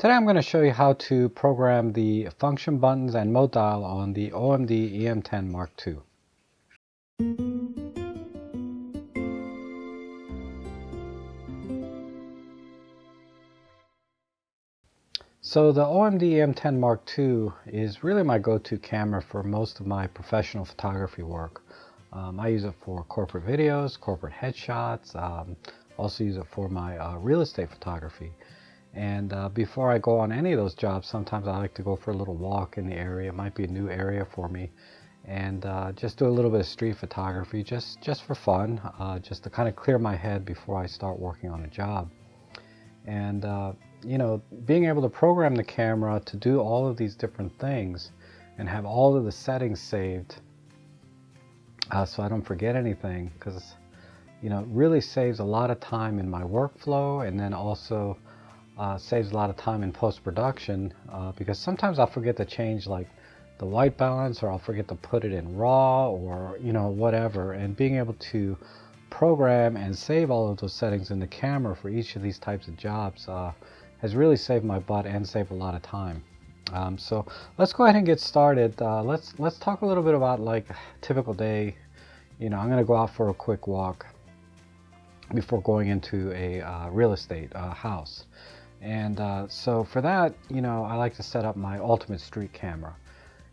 Today I'm going to show you how to program the function buttons and mode dial on the OMD e-M10 Mark II. So the OMD e-M10 Mark II is really my go-to camera for most of my professional photography work. I use it for corporate videos, corporate headshots, also use it for my real estate photography. And before I go on any of those jobs, sometimes I like to go for a little walk in the area. It might be a new area for me, and just do a little bit of street photography just for fun, just to kind of clear my head before I start working on a job. And you know, being able to program the camera to do all of these different things and have all of the settings saved so I don't forget anything, because you know, it really saves a lot of time in my workflow, and then also saves a lot of time in post-production, because sometimes I'll forget to change like the white balance, or I'll forget to put it in RAW, or you know, whatever. And being able to program and save all of those settings in the camera for each of these types of jobs has really saved my butt and saved a lot of time. So let's go ahead and get started. Let's talk a little bit about like a typical day. You know, I'm going to go out for a quick walk before going into a real estate house. And so for that, you know, I like to set up my ultimate street camera.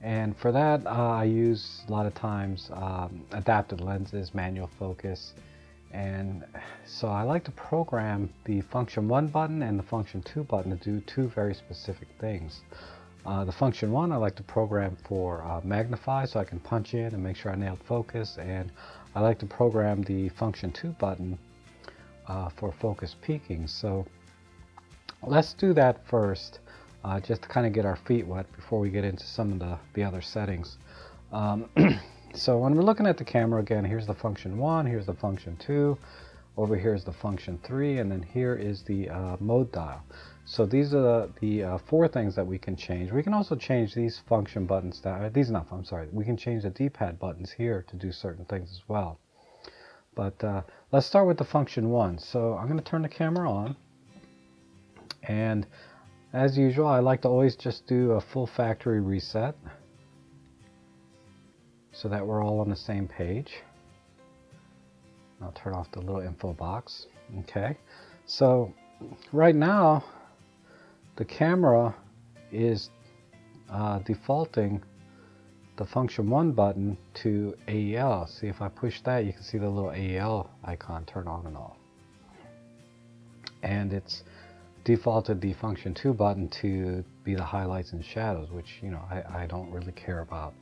And for that, I use a lot of times adaptive lenses, manual focus. And so I like to program the function 1 button and the function 2 button to do two very specific things. The function 1 I like to program for magnify, so I can punch in and make sure I nailed focus. And I like to program the function 2 button for focus peaking. So let's do that first, just to kind of get our feet wet before we get into some of the other settings. So when we're looking at the camera, again, here's the function 1, here's the function 2, over here is the function 3, and then here is the mode dial. So these are the four things that we can change. We can also change these function buttons down. We can change the D-pad buttons here to do certain things as well. But let's start with the function 1. So I'm going to turn the camera on. And as usual, I like to always just do a full factory reset so that we're all on the same page. I'll turn off the little info box. Okay, so right now the camera is defaulting the function 1 button to AEL. See, if I push that, you can see the little AEL icon turn on and off. And it's defaulted the function 2 button to be the highlights and shadows, which, you know, I don't really care about.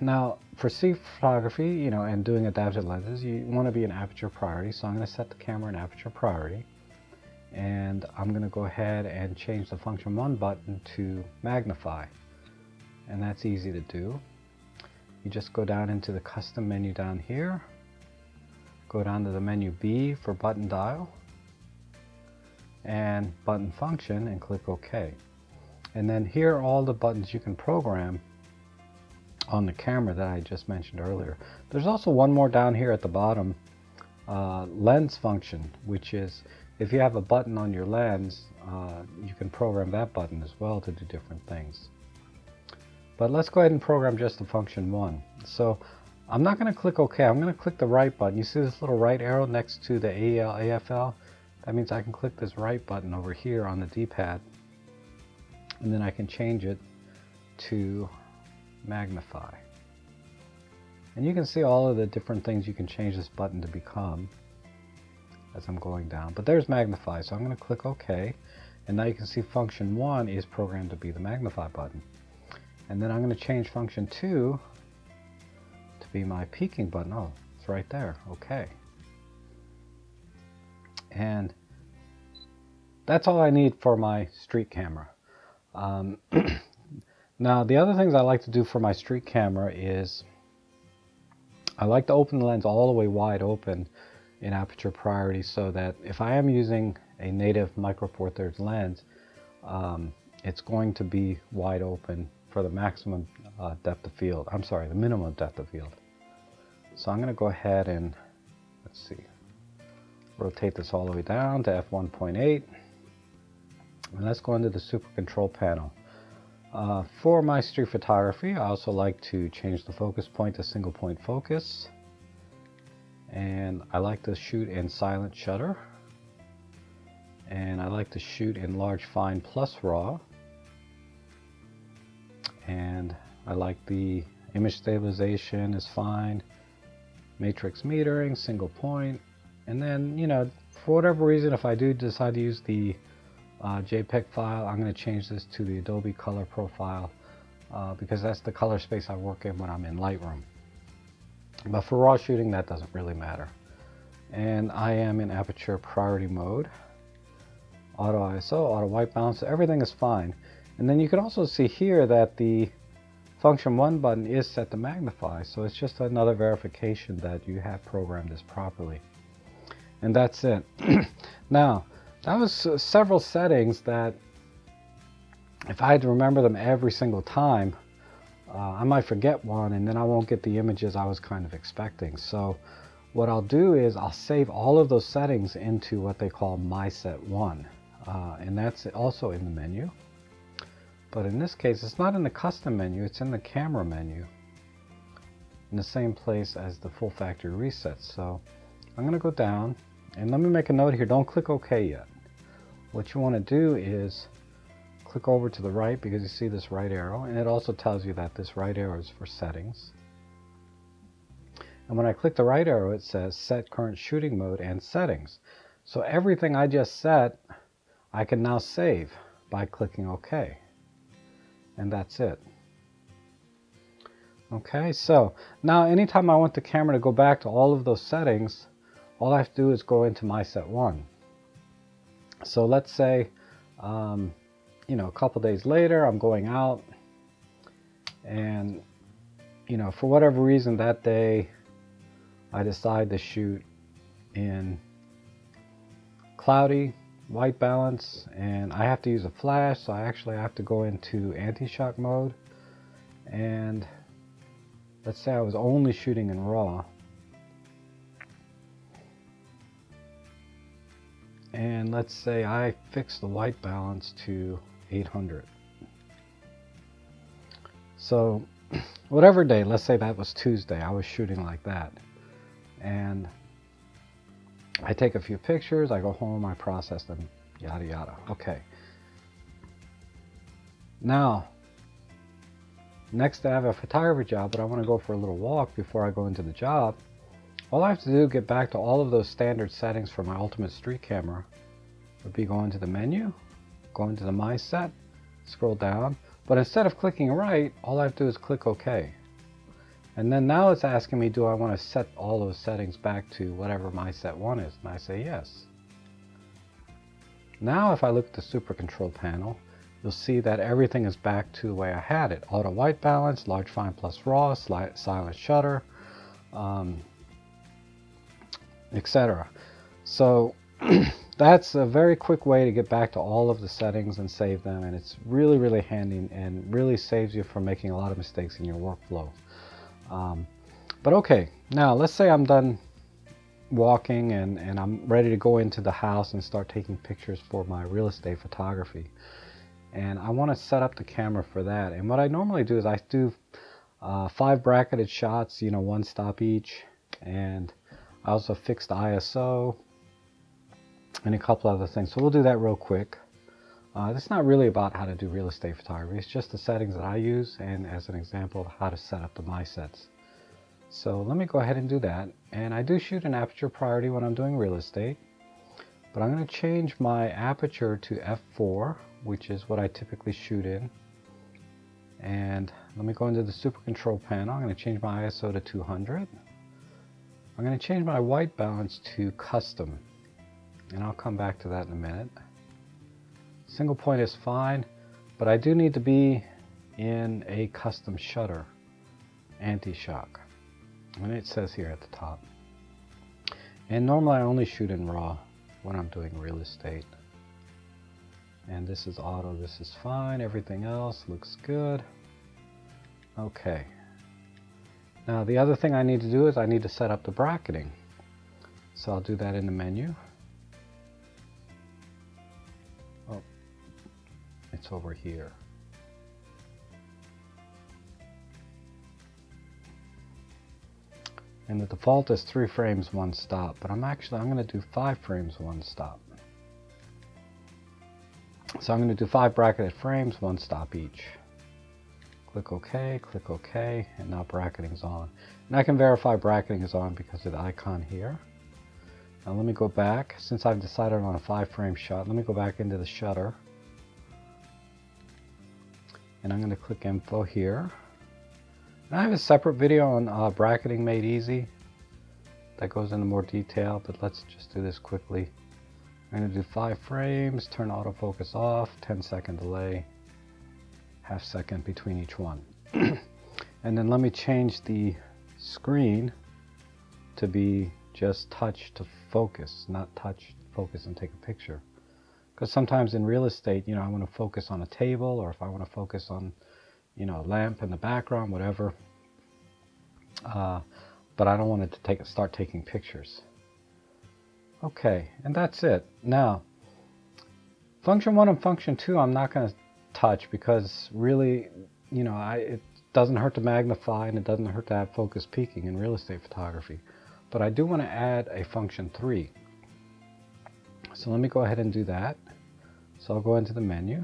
Now for street photography, you know, and doing adaptive lenses, you want to be in aperture priority. So I'm going to set the camera in aperture priority, and I'm going to go ahead and change the function 1 button to magnify, and that's easy to do. You just go down into the custom menu down here, go down to the menu B for button dial and button function, and click OK. And then here are all the buttons you can program on the camera that I just mentioned earlier. There's also one more down here at the bottom, lens function, which is if you have a button on your lens, you can program that button as well to do different things. But let's go ahead and program just the function 1. So I'm not going to click OK. I'm going to click the right button. You see this little right arrow next to the AEL, AFL? That means I can click this right button over here on the D-pad, and then I can change it to magnify. And you can see all of the different things you can change this button to become as I'm going down. But there's magnify, so I'm going to click OK. And now you can see function 1 is programmed to be the magnify button. And then I'm going to change function 2 to be my peaking button. Oh, it's right there. OK. And that's all I need for my street camera. Now the other things I like to do for my street camera is I like to open the lens all the way wide open in aperture priority, so that if I am using a native micro four thirds lens, it's going to be wide open for the maximum depth of field. I'm sorry, the minimum depth of field. So I'm going to go ahead and, let's see, rotate this all the way down to f1.8. And let's go into the super control panel. For my street photography, I also like to change the focus point to single point focus. And I like to shoot in silent shutter. And I like to shoot in large fine plus raw. And I like the image stabilization is fine. Matrix metering, single point. And then, you know, for whatever reason, if I do decide to use the JPEG file, I'm going to change this to the Adobe Color Profile because that's the color space I work in when I'm in Lightroom. But for raw shooting, that doesn't really matter. And I am in Aperture Priority mode. Auto ISO, auto white balance, everything is fine. And then you can also see here that the function 1 button is set to magnify, so it's just another verification that you have programmed this properly. And that's it. Now, that was several settings that if I had to remember them every single time, I might forget one and then I won't get the images I was kind of expecting. So what I'll do is I'll save all of those settings into what they call Myset 1. And that's also in the menu. But in this case, it's not in the custom menu, it's in the camera menu. In the same place as the full factory reset. So I'm going to go down and let me make a note here, don't click OK yet. What you want to do is click over to the right because you see this right arrow, and it also tells you that this right arrow is for settings. And when I click the right arrow, it says set current shooting mode and settings. So everything I just set, I can now save by clicking OK. And that's it. Okay, so now anytime I want the camera to go back to all of those settings, all I have to do is go into Myset 1. So let's say, you know, a couple days later, I'm going out and, you know, for whatever reason that day, I decide to shoot in cloudy, white balance, and I have to use a flash, so I actually have to go into anti-shock mode. And let's say I was only shooting in RAW. And let's say I fix the white balance to 800. So whatever day, let's say that was Tuesday, I was shooting like that. And I take a few pictures, I go home, I process them, yada yada. Okay. Now, next I have a photography job, but I want to go for a little walk before I go into the job. All I have to do to get back to all of those standard settings for my ultimate street camera would be go into the menu, go into the Myset, scroll down, but instead of clicking right, all I have to do is click OK. And then now it's asking me, do I want to set all those settings back to whatever Myset 1 is? And I say yes. Now if I look at the super control panel, you'll see that everything is back to the way I had it. Auto white balance, large fine plus raw, silent shutter, etc. So that's a very quick way to get back to all of the settings and save them, and it's really, really handy and really saves you from making a lot of mistakes in your workflow. But okay, now let's say I'm done walking and I'm ready to go into the house and start taking pictures for my real estate photography. And I want to set up the camera for that. And what I normally do is I do 5 bracketed shots, you know, 1 stop each. And I also fixed the ISO and a couple other things. So we'll do that real quick. It's not really about how to do real estate photography. It's just the settings that I use and as an example of how to set up the Mysets. So let me go ahead and do that. And I do shoot in Aperture Priority when I'm doing real estate. But I'm going to change my aperture to f4, which is what I typically shoot in. And let me go into the super control panel. I'm going to change my ISO to 200. I'm going to change my white balance to custom. And I'll come back to that in a minute. Single point is fine, but I do need to be in a custom shutter, anti-shock. And it says here at the top. And normally I only shoot in RAW when I'm doing real estate. And this is auto, this is fine, everything else looks good. Okay. Now the other thing I need to do is I need to set up the bracketing. So I'll do that in the menu. Oh, starts over here. And the default is 3 frames, 1 stop, but I'm going to do 5 frames, 1 stop. So I'm going to do 5 bracketed frames, 1 stop each. Click OK, and now bracketing is on. And I can verify bracketing is on because of the icon here. Now let me go back. Since I've decided on a 5 frame shot, let me go back into the shutter. And I'm going to click Info here. And I have a separate video on bracketing made easy that goes into more detail, but let's just do this quickly. I'm going to do 5 frames, turn autofocus off, 10-second delay, ½ second between each one. And then let me change the screen to be just touch to focus, not touch, focus, and take a picture. Because sometimes in real estate, you know, I want to focus on a table, or if I want to focus on, you know, a lamp in the background, whatever. But I don't want it to start taking pictures. Okay, and that's it. Now, function 1 and function 2 I'm not going to touch because really, you know, it doesn't hurt to magnify and it doesn't hurt to have focus peaking in real estate photography. But I do want to add a function 3. So let me go ahead and do that. So I'll go into the menu,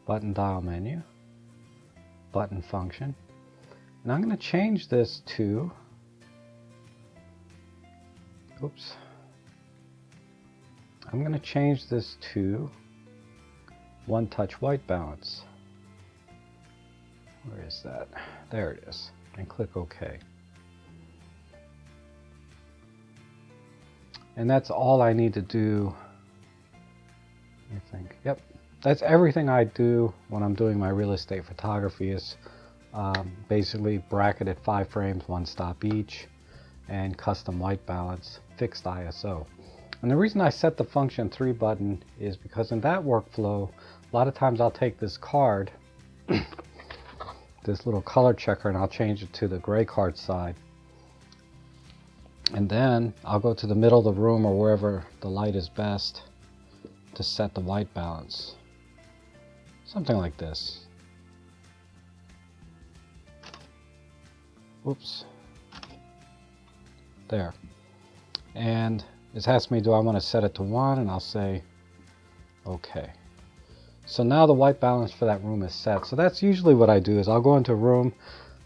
button dial menu, button function, and I'm going to change this to, I'm going to change this to one touch white balance. Where is that? There it is. And click OK. And that's all I need to do. I think, yep. That's everything I do when I'm doing my real estate photography is basically bracketed 5 frames, 1 stop each, and custom white balance, fixed ISO. And the reason I set the function 3 button is because in that workflow, a lot of times I'll take this card, this little color checker, and I'll change it to the gray card side. And then I'll go to the middle of the room or wherever the light is best to set the white balance. Something like this. Oops. There. And it asks me, do I want to set it to 1? And I'll say, OK. So now the white balance for that room is set. So that's usually what I do is I'll go into a room,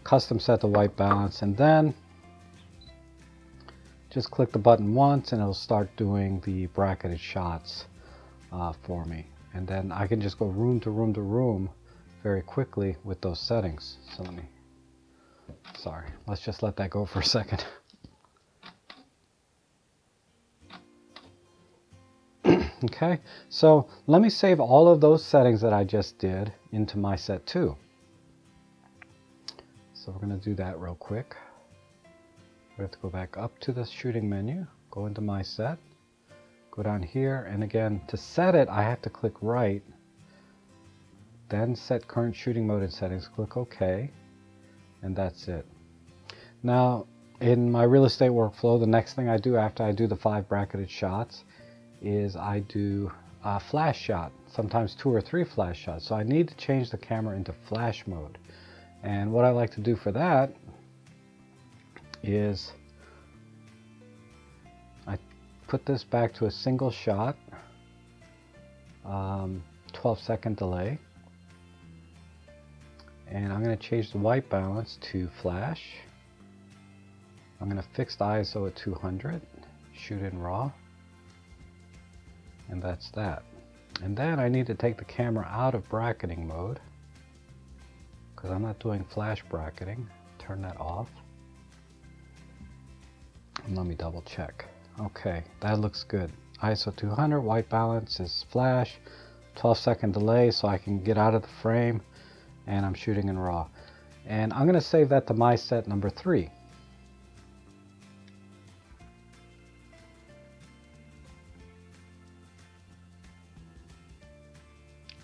custom set the white balance, and then just click the button once and it'll start doing the bracketed shots for me. And then I can just go room to room to room very quickly with those settings. So let's just let that go for a second. Okay, so let me save all of those settings that I just did into Myset 2. So we're going to do that real quick. We have to go back up to the shooting menu, go into Myset, go down here, and again, to set it, I have to click right, then set current shooting mode and settings, click OK, and that's it. Now, in my real estate workflow, the next thing I do after I do the 5 bracketed shots is I do a flash shot, sometimes 2 or 3 flash shots. So I need to change the camera into flash mode. And what I like to do for that is I put this back to a single shot, 12-second delay, and I'm going to change the white balance to flash. I'm going to fix the ISO at 200, shoot in RAW, and that's that. And then I need to take the camera out of bracketing mode because I'm not doing flash bracketing. Turn that off. And let me double check. Okay, that looks good. ISO 200, white balance is flash, 12-second delay so I can get out of the frame, and I'm shooting in RAW. And I'm going to save that to Myset number 3.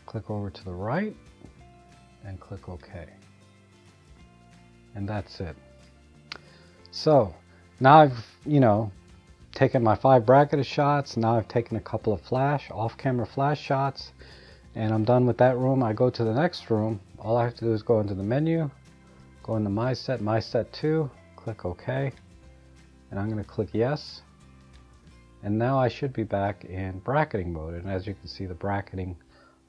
Click over to the right and click OK. And that's it. So now I've, taken my 5 bracketed shots. Now I've taken a couple of off-camera flash shots, and I'm done with that room. I go to the next room. All I have to do is go into the menu, go into Myset, Myset 2, click OK, and I'm going to click yes. And now I should be back in bracketing mode. And as you can see, the bracketing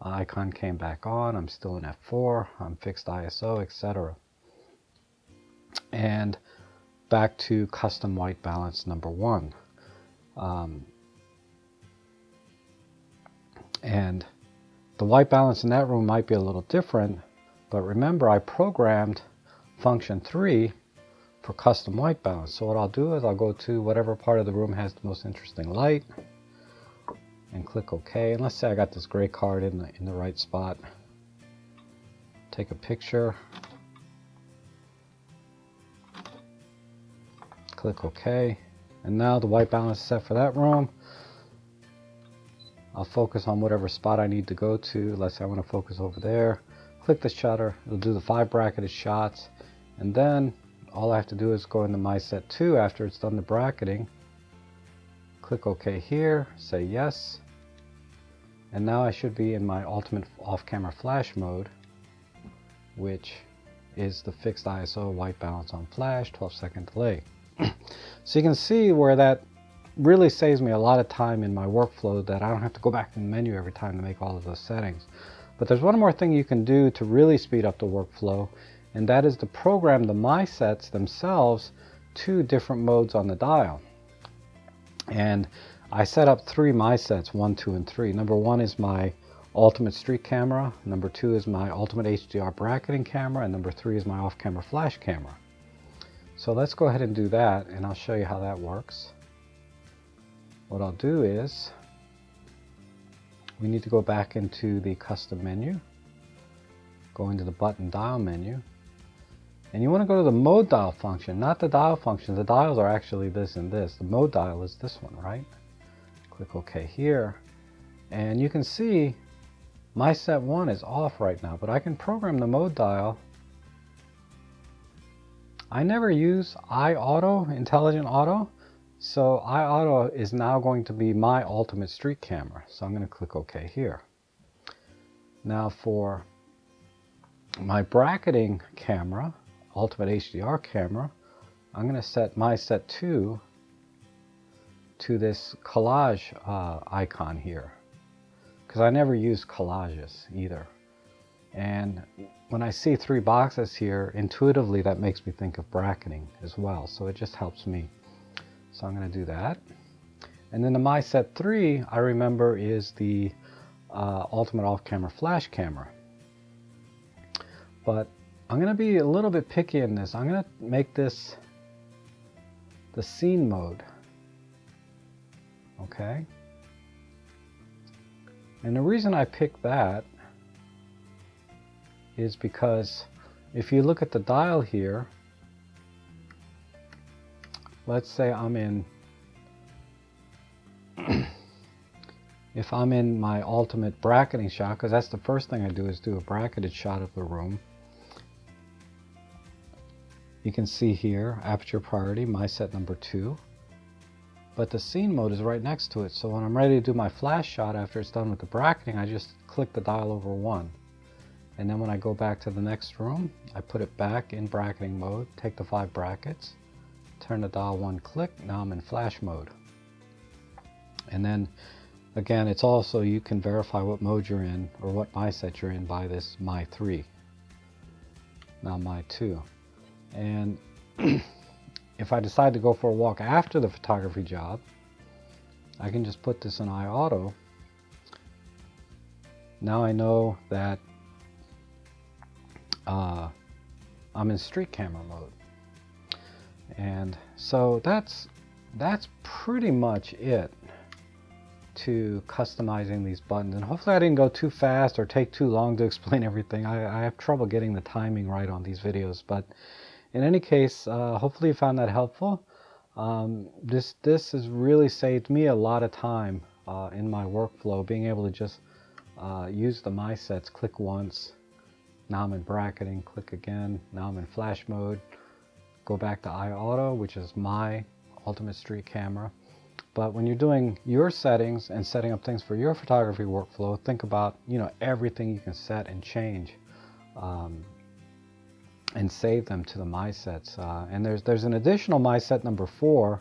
icon came back on. I'm still in f4, I'm fixed ISO, etc. And back to custom white balance number 1. And the white balance in that room might be a little different, but remember I programmed function 3 for custom white balance. So what I'll do is I'll go to whatever part of the room has the most interesting light and click OK. And let's say I got this gray card in the right spot. Take a picture. Click OK. And now the white balance is set for that room. I'll focus on whatever spot I need to go to. Let's say I want to focus over there. Click the shutter. It'll do the 5 bracketed shots. And then all I have to do is go into Myset 2 after it's done the bracketing. Click OK here. Say yes. And now I should be in my ultimate off-camera flash mode, which is the fixed ISO white balance on flash, 12-second delay. So you can see where that really saves me a lot of time in my workflow, that I don't have to go back to the menu every time to make all of those settings. But there's one more thing you can do to really speed up the workflow, and that is to program the Mysets themselves to different modes on the dial. And I set up 3 Mysets, 1, 2, and 3. Number 1 is my ultimate streak camera, number 2 is my ultimate HDR bracketing camera, and number 3 is my off-camera flash camera. So let's go ahead and do that, and I'll show you how that works. What I'll do is, we need to go back into the custom menu, go into the button dial menu, and you want to go to the mode dial function, not the dial function. The dials are actually this and this. The mode dial is this one, right? Click OK here, and you can see Myset 1 is off right now, but I can program the mode dial. I never use iAuto, Intelligent Auto, so iAuto is now going to be my ultimate streak camera. So I'm going to click OK here. Now for my bracketing camera, ultimate HDR camera, I'm going to set Myset 2 to this collage icon here, because I never use collages either. And when I see 3 boxes here, intuitively that makes me think of bracketing as well, so it just helps me. So I'm going to do that. And then the Myset 3, I remember, is the ultimate off-camera flash camera. But I'm going to be a little bit picky in this. I'm going to make this the scene mode. Okay? And the reason I picked that is because if you look at the dial here, let's say I'm in, if I'm in my ultimate bracketing shot, because that's the first thing I do is do a bracketed shot of the room. You can see here, Aperture Priority, Myset number 2. But the scene mode is right next to it, so when I'm ready to do my flash shot after it's done with the bracketing, I just click the dial over 1. And then when I go back to the next room, I put it back in bracketing mode, take the 5 brackets, turn the dial 1 click, now I'm in flash mode. And then again, it's also, you can verify what mode you're in or what Myset you're in by this My 3. Now My 2. And if I decide to go for a walk after the photography job, I can just put this in iAuto. Now I know that I'm in streak camera mode. And so that's pretty much it to customizing these buttons. And hopefully I didn't go too fast or take too long to explain everything. I have trouble getting the timing right on these videos, but in any case, hopefully you found that helpful. This has really saved me a lot of time in my workflow, being able to just use the Mysets, click once, now I'm in bracketing, click again, now I'm in flash mode, go back to iAuto, which is my ultimate streak camera, But when you're doing your settings and setting up things for your photography workflow, think about, you know, everything you can set and change, and save them to the Mysets. And there's an additional Myset number 4,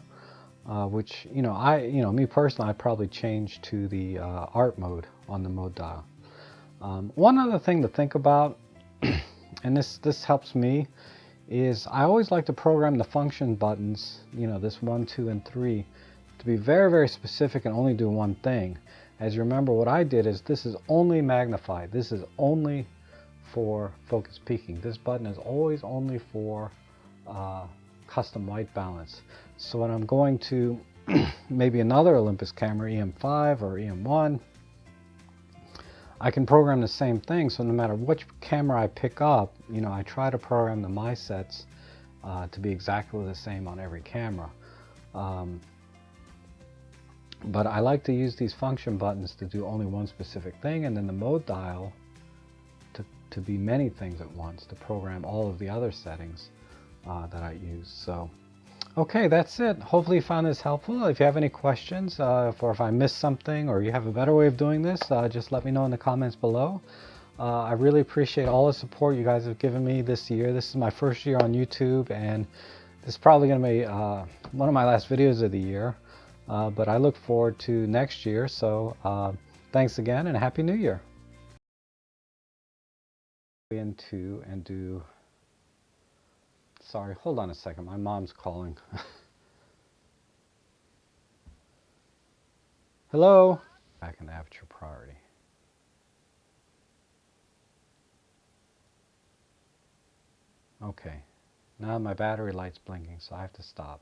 which, you know, me personally, I probably change to the art mode on the mode dial. One other thing to think about, and this helps me, is I always like to program the function buttons, you know, this 1, 2, and 3, to be very, very specific and only do one thing. As you remember, what I did is this is only magnified. This is only for focus peaking. This button is always only for custom white balance. So when I'm going to maybe another Olympus camera, EM5 or EM1, I can program the same thing. So no matter which camera I pick up, you know, I try to program the Mysets to be exactly the same on every camera. But I like to use these function buttons to do only one specific thing, and then the mode dial to be many things at once, to program all of the other settings that I use. So, okay, that's it. Hopefully you found this helpful. If you have any questions, or if I missed something, or you have a better way of doing this, just let me know in the comments below. I really appreciate all the support you guys have given me this year. This is my first year on YouTube, and this is probably going to be one of my last videos of the year. But I look forward to next year. So thanks again, and Happy New Year. Into and do, sorry, hold on a second, my mom's calling. Hello? Back in Aperture Priority. Okay, now my battery light's blinking, so I have to stop.